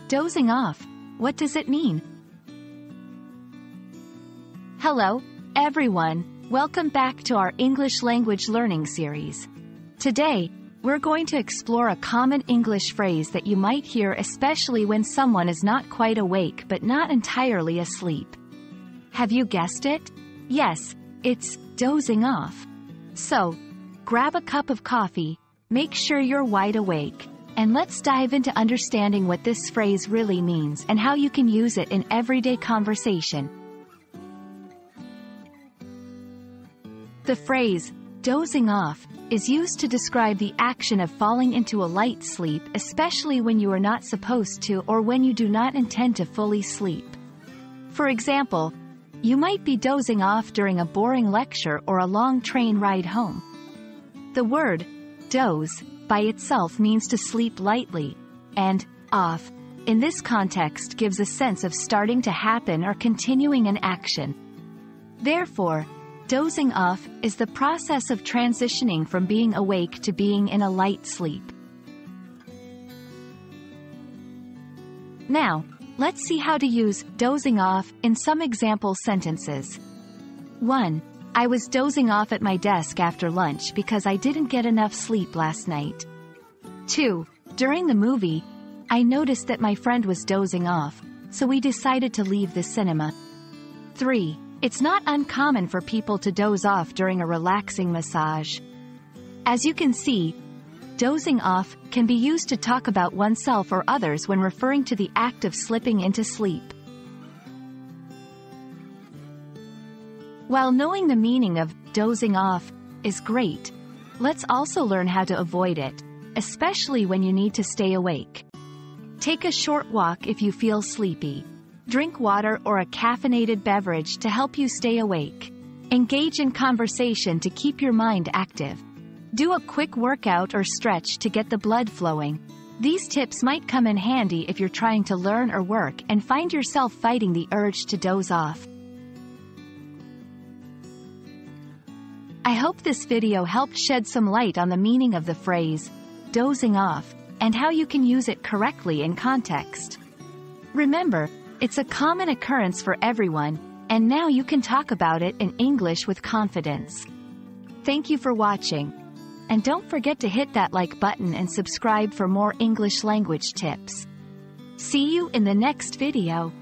Dozing off, what does it mean? Hello, everyone. Welcome back to our English language learning series. Today, we're going to explore a common English phrase that you might hear especially when someone is not quite awake but not entirely asleep. Have you guessed it? Yes, it's dozing off. So, grab a cup of coffee, make sure you're wide awake, and let's dive into understanding what this phrase really means and how you can use it in everyday conversation. The phrase, dozing off, is used to describe the action of falling into a light sleep, especially when you are not supposed to or when you do not intend to fully sleep. For example, you might be dozing off during a boring lecture or a long train ride home. The word, doze, by itself means to sleep lightly, and off, in this context gives a sense of starting to happen or continuing an action. Therefore, dozing off is the process of transitioning from being awake to being in a light sleep. Now, let's see how to use dozing off in some example sentences. 1. I was dozing off at my desk after lunch because I didn't get enough sleep last night. 2. During the movie, I noticed that my friend was dozing off, so we decided to leave the cinema. 3. It's not uncommon for people to doze off during a relaxing massage. As you can see, dozing off can be used to talk about oneself or others when referring to the act of slipping into sleep. While knowing the meaning of dozing off is great, let's also learn how to avoid it, especially when you need to stay awake. Take a short walk if you feel sleepy. Drink water or a caffeinated beverage to help you stay awake. Engage in conversation to keep your mind active. Do a quick workout or stretch to get the blood flowing. These tips might come in handy if you're trying to learn or work and find yourself fighting the urge to doze off. I hope this video helped shed some light on the meaning of the phrase, dozing off, and how you can use it correctly in context. Remember, it's a common occurrence for everyone, and now you can talk about it in English with confidence. Thank you for watching. And don't forget to hit that like button and subscribe for more English language tips. See you in the next video.